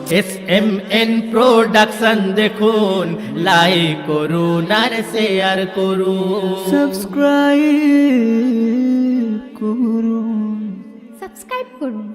SMN production দেখুন, like করুন আর share করুন, সাবস্ক্রাইব করুন। সাবস্ক্রাইব করুন।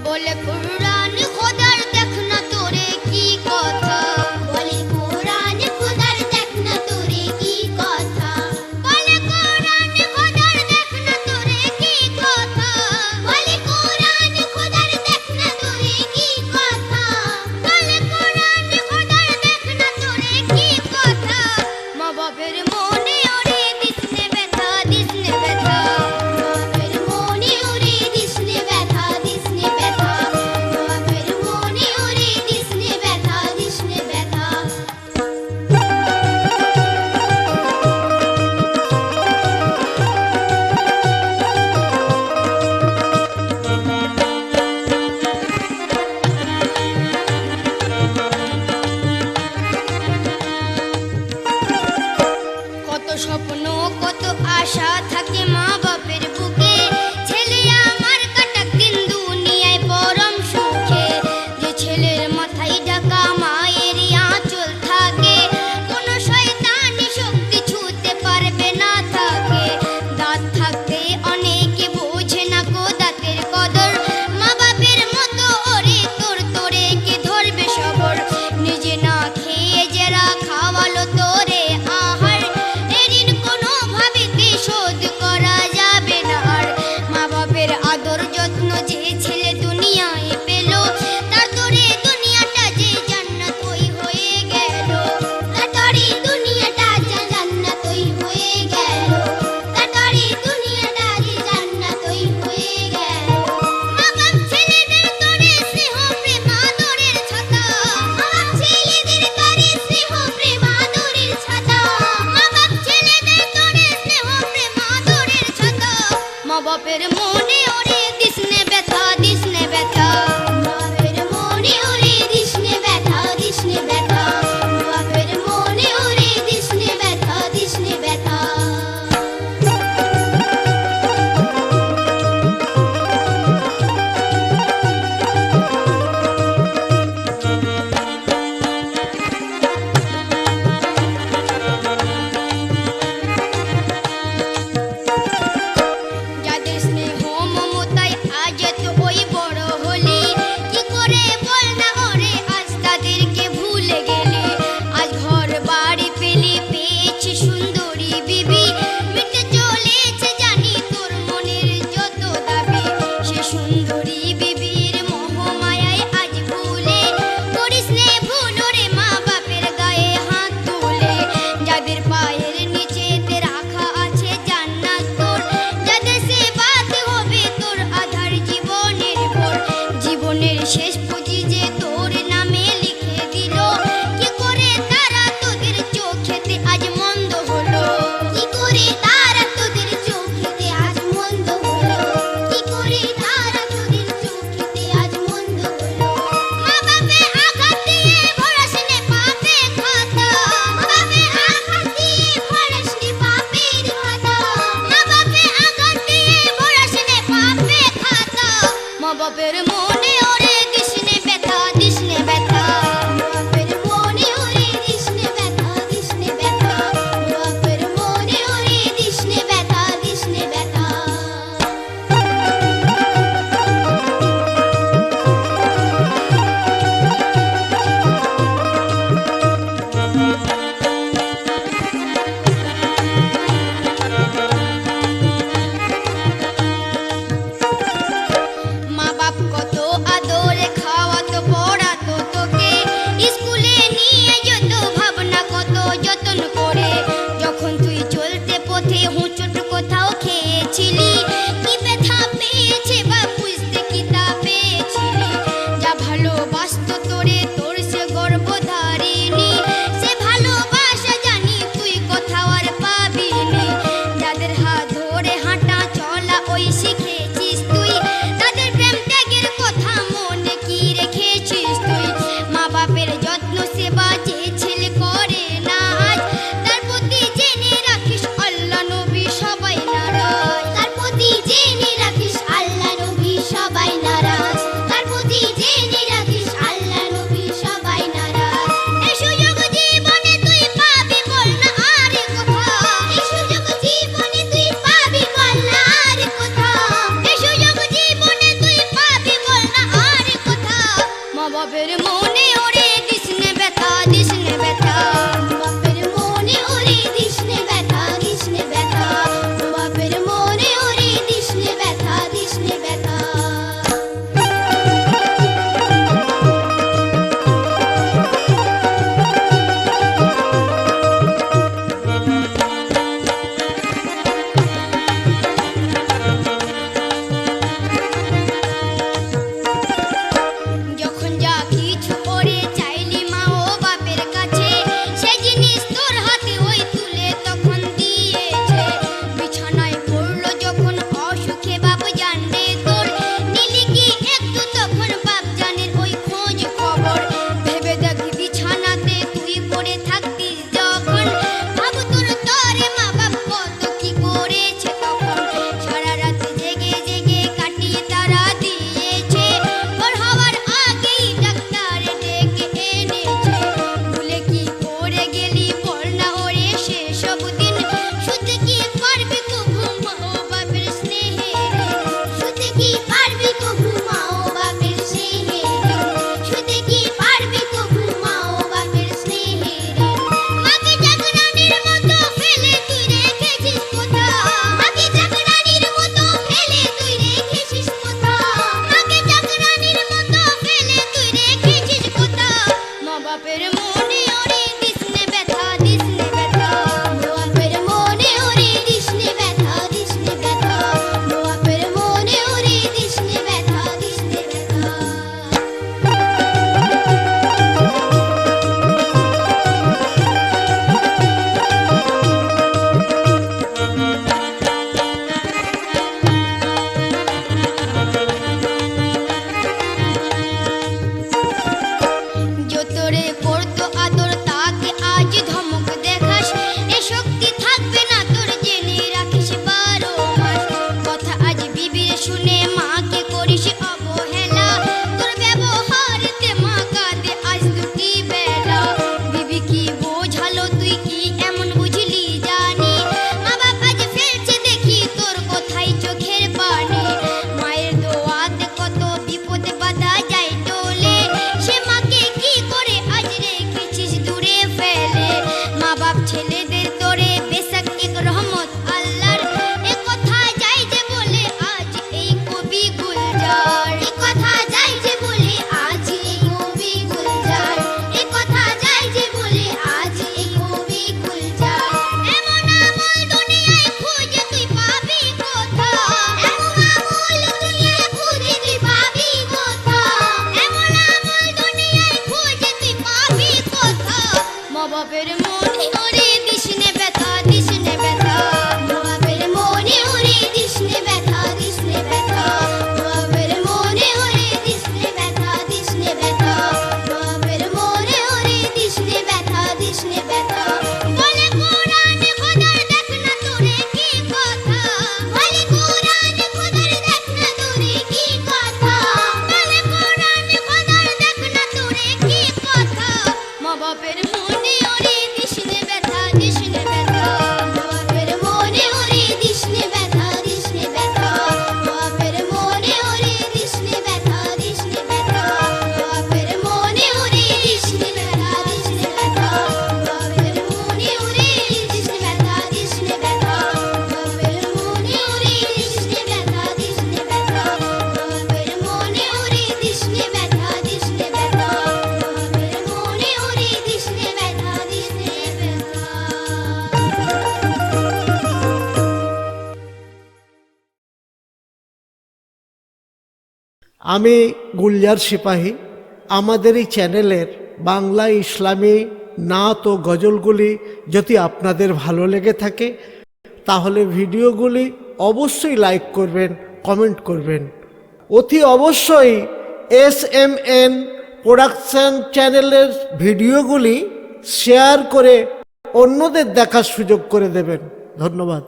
বলে কুরআন খোদার দেখ না তোরে কি কথা, বলে কুরআন খোদার দেখ না তোরে কি কথা, বলে কুরআন খোদার দেখ না তোরে কি কথা, বলে কুরআন খোদার দেখ না তোরে কি কথা, বলে কুরআন খোদার দেখ না তোরে কি কথা। মা বাপের মনে ওরে দিসনে ব্যথা, দিসনে ব্যথা, মা বাপের মনে ওরে দিসনে ব্যথা, দিসনে ব্যথা, মা বাপের মনে ওরে দিসনে ব্যথা, দিসনে ব্যথা। কত স্বপ্ন কত আশা থাকে মা বাপের বুকে, ছেলে আমার কাটাক দিন দুনিয়ায় পরম সুখে, যে ছেলের মাথায় ঢাকা মায়ের আঁচল থাকে, কোনো শয়তানি শক্তি ছুঁতে পারবে না তাকে। দাঁত থাকতে অনেকে বোঝে না গো দাঁতের কদর, মা বাপের মতো ওরে তোর তোরে কে ধরবে সবর, নিজে না খেয়ে যারা খাওয়ালো তোরে আহার, এ ঋণ কোনো ভাবেতে শোধ করা পড়ে থাকতিস যখন ভাবু তোর তরে মা বাপ কত কি করেছে তখন সারা রাত জেগে জেগে কাটিয়ে তারা দিয়েছে তোর হওয়ার আগেই ডাক্তার ডেকে এনেছে ভুলে কি করে গেলি বল না ওরে সেসব দিন শুতে কি পারবি কবু মা ও বাপের স্নেহে শুতে কি পারবি কবু মা ও বাপের স্নেহে শুতে কি পারবি কবু মা ও বাপের স্নেহে মাকে জাগরানির মতো ফেলে তুই রেখেছিস কোথাও মাকে জাগরানির মতো ফেলে তুই রেখেছিস কোথাও মাকে জাগরানির মতো ফেলে তুই রেখেছিস কোথাও মা বাপের মনে ওরে দিসনে ব্যথা দিসনে ব্যথা মা বাপের মনে ওরে দিসনে ব্যথা দিসনে ব্যথা মা বাপের মনে ওরে দিসনে ব্যথা দিসনে ব্যথা যতরে করতো আদর তাকে আজ ধমক দেখাস এ শক্তি থাকবে না তোর জেনে রাখিস 12 মাস কথা আজ বিবির শুনে মাকে করিস অবহেলা তোর ব্যবহারেতে মা কাঁদে আজ দুটি বেলা বিবি কি বোঝালো তুই কি এমন বুঝলি জানি মা বাপ আজ ফেলছে দেখি তোর কোথায় চোখের পানি মায়ের দোয়াতে কত বিপদে বাধা যায় টলে সে মাকে কি করে আজ রেখেছিস দূরে ফেলে মা বাপ ছেলেদের তোরে বেশক এক রহমত আল্লাহর এ কথা যাই যে বলে আজ এই কবি গুলজার এ কথা যাই যে বলে আজ এই কবি গুলজার এ কথা যাই যে বলে আজ এই কবি গুলজার এমন আমল দুনিয়ায় খুঁজে তুই পাবি কোথাও এমন আমল দুনিয়ায় খুঁজে তুই পাবি কোথাও এমন আমল দুনিয়ায় খুঁজে তুই পাবি কোথাও মা বাপের মনে ওরে দিসনে ব্যথা দিসনে ব্যথা মা বাপের মনে ওরে দিসনে ব্যথা দিসনে ব্যথা মা বাপের মনে ওরে দিসনে ব্যথা দিসনে ব্যথা মা বাপের মনে ওরে দিসনে ব্যথা দিসনে ব্যথা বলে কোরআন খোদার দেখ না তোরে কি কথা বলে কোরআন খোদার দেখ না তোরে কি কথা বলে কোরআন খোদার দেখ না তোরে কি কথা মা বাপের মনে ওরে দিসনে ব্যথা দিসনে ব্যথা মা বাপের মনে ওরে দিসনে ব্যথা দিসনে ব্যথা মা বাপের মনে ওরে দিসনে ব্যথা দিসনে ব্যথা মা বাপের মনে ওরে দিসনে ব্যথা দিসনে ব্যথা মা বাপের মনে ওরে দিসনে ব্যথা দিসনে ব্যথা মা বাপের মনে ওরে দিসনে ব্যথা দিসনে ব্যথা মা বাপের মনে ওরে দিসনে ব্যথা দিসনে ব্যথা মা বাপের মনে ওরে দিসনে ব্যথা দিসনে আমি গুলজার সিপাহী। আমাদের এই চ্যানেলের বাংলা ইসলামী নাত ও গজলগুলি যদি আপনাদের ভালো লেগে থাকে তাহলে ভিডিওগুলি অবশ্যই লাইক করবেন, কমেন্ট করবেন। অতি অবশ্যই SMN প্রোডাকশন চ্যানেলের ভিডিওগুলি শেয়ার করে অন্যদের দেখার সুযোগ করে দেবেন। ধন্যবাদ।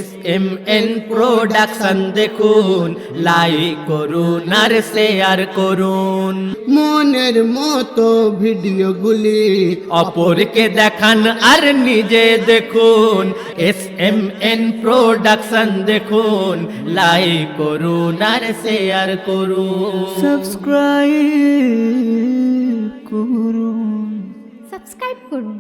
SMN প্রোডাকশন দেখুন, লাইক করুন আর শেয়ার করুন। মনের মতো ভিডিওগুলি অপরকে দেখান আর নিজে দেখুন। SMN প্রোডাকশন দেখুন, লাইক করুন আর শেয়ার করুন। সাবস্ক্রাইব করুন। সাবস্ক্রাইব করুন।